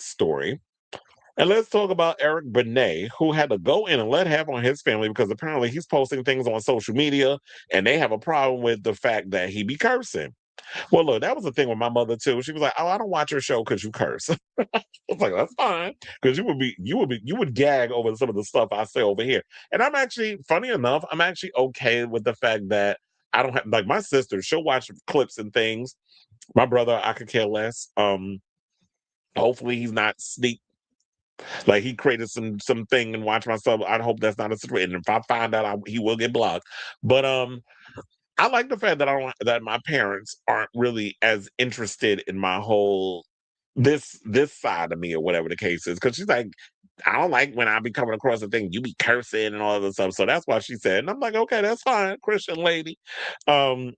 story. And let's talk about Eric Benet, who had to go in and let have on his family because apparently he's posting things on social media and they have a problem with the fact that he be cursing. Well, look, that was the thing with my mother too. She was like, "Oh, I don't watch your show because you curse." I was like, "That's fine," because you would gag over some of the stuff I say over here. And I'm actually, funny enough, I'm actually okay with the fact that I don't have like my sister. She'll watch clips and things. My brother, I could care less. Hopefully, he's not sneak like he created some thing and watch myself. I hope that's not a situation. If I find out, he will get blocked. But I like the fact that I don't that my parents aren't really as interested in my whole this side of me or whatever the case is. Because she's like, I don't like when I be coming across the thing you be cursing and all of this stuff. So that's why she said, and I'm like, okay, that's fine, Christian lady. Um,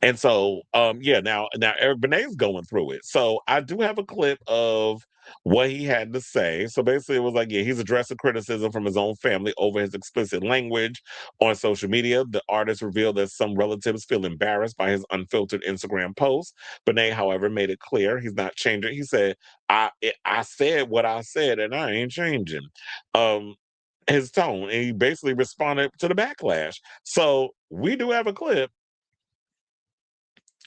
and so, yeah, now Eric Benet's going through it. So I do have a clip of what he had to say. So basically, it was like, yeah, he's addressing criticism from his own family over his explicit language on social media. The artist revealed that some relatives feel embarrassed by his unfiltered Instagram posts. Benet, however, made it clear he's not changing. He said, I said what I said, and I ain't changing." Um, his tone, and he basically responded to the backlash. So we do have a clip.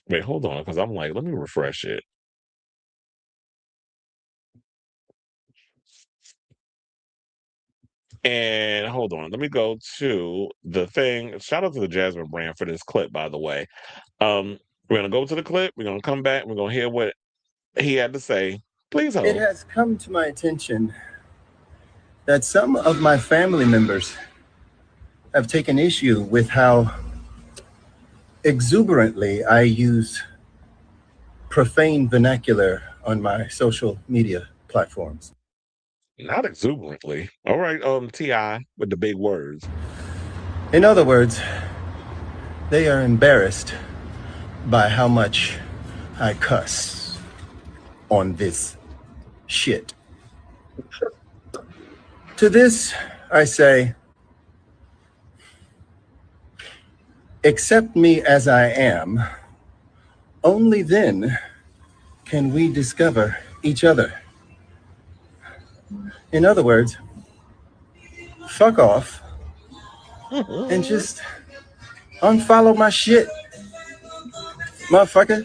Wait, hold on, because I'm like, let me refresh it. And hold on, let me go to the thing. Shout out to the Jasmine brand for this clip, by the way. We're gonna go to the clip. We're gonna come back. We're gonna hear what he had to say. Please It hold. has come to my attention that some of my family members have taken issue with how exuberantly I use profane vernacular on my social media platforms. Not exuberantly. All right, Ti with the big words. In other words, they are embarrassed by how much I cuss on this shit. To this, I say, accept me as I am. Only then can we discover each other. In other words, fuck off and just unfollow my shit, motherfucker.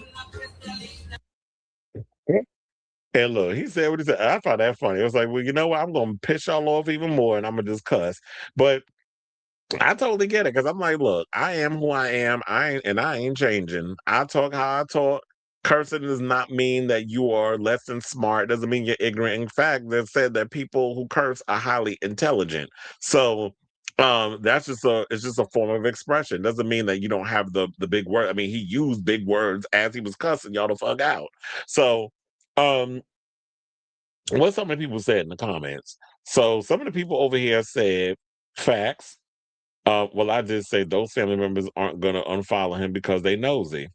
And look, he said what he said. I found that funny. I was like, well, you know what? I'm gonna piss y'all off even more, and I'm gonna just cuss. But I totally get it because I'm like, look, I am who I am. I ain't changing. I talk how I talk. Cursing does not mean that you are less than smart. Doesn't mean you're ignorant. In fact, they said that people who curse are highly intelligent. So that's just a it's just a form of expression. Doesn't mean that you don't have the big word. I mean, he used big words as he was cussing y'all the fuck out. So um what some of the people said in the comments. So some of the people over here said facts. Well, I did say those family members aren't going to unfollow him because they nosy.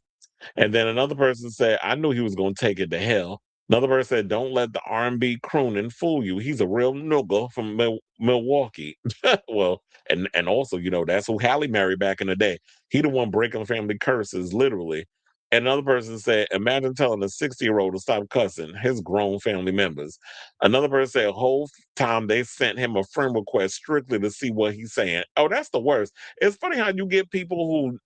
And then another person said, I knew he was going to take it to hell. Another person said, don't let the R&B crooning fool you. He's a real nigga from Milwaukee. Well, and also, that's who Halle married back in the day. He the one breaking family curses, literally. And another person said, imagine telling a 60-year-old to stop cussing his grown family members. Another person said, whole time they sent him a friend request strictly to see what he's saying. Oh, that's the worst. It's funny how you get people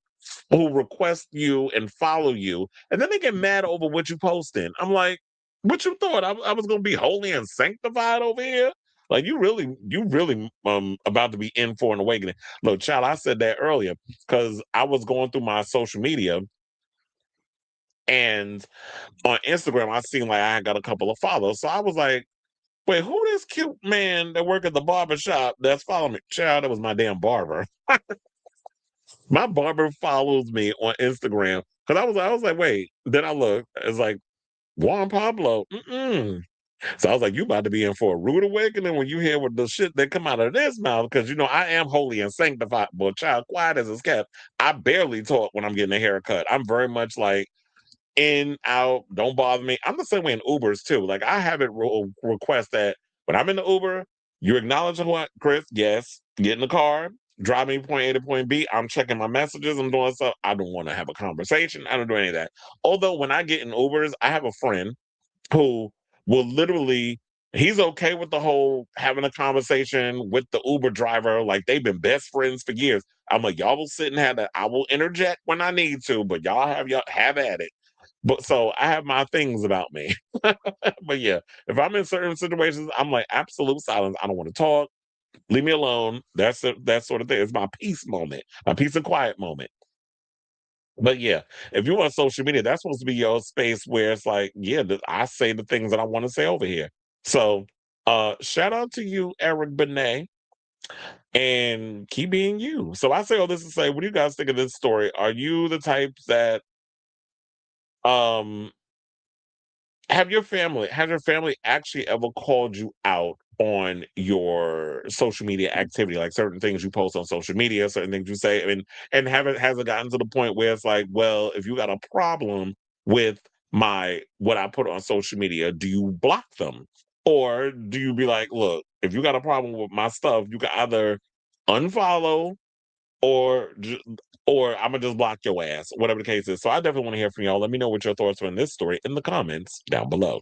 who request you and follow you, and then they get mad over what you posting. I'm like, what you thought? I was gonna be holy and sanctified over here? Like you really about to be in for an awakening. Look, child, I said that earlier because I was going through my social media and on Instagram I seen like I got a couple of followers. So I was like, wait, who this cute man that work at the barber shop that's following me? Child, that was my damn barber. My barber follows me on Instagram because I was like, wait. Then I look, it's like Juan Pablo. Mm-mm. So I was like, you about to be in for a rude awakening when you hear what the shit that come out of this mouth because I am holy and sanctified, but child, quiet as it's kept. I barely talk when I'm getting a haircut. I'm very much like in, out, don't bother me. I'm the same way in Ubers too. Like I have it request that when I'm in the Uber, you acknowledge what, Chris? Yes. Get in the car, drive me point A to point B. I'm checking my messages. I'm doing stuff. I don't want to have a conversation. I don't do any of that. Although when I get in Ubers, I have a friend who will literally he's okay with the whole having a conversation with the Uber driver, like they've been best friends for years. I'm like, y'all will sit and have that. I will interject when I need to, but y'all have at it. But so I have my things about me. But yeah, if I'm in certain situations, I'm like absolute silence. I don't want to talk. Leave me alone. That sort of thing. It's my peace moment, my peace and quiet moment. But yeah, if you're on social media, that's supposed to be your space where it's like, yeah, I say the things that I want to say over here. So shout out to you, Eric Benet, and keep being you. So I say all this to say, what do you guys think of this story? Are you the type that um has your family actually ever called you out on your social media activity, like certain things you post on social media, certain things you say, and has it gotten to the point where it's like, well, if you got a problem with my what I put on social media, do you block them? Or do you be like, look, if you got a problem with my stuff, you can either unfollow or or I'm gonna just block your ass, whatever the case is. So I definitely want to hear from y'all. Let me know what your thoughts are on this story in the comments down below.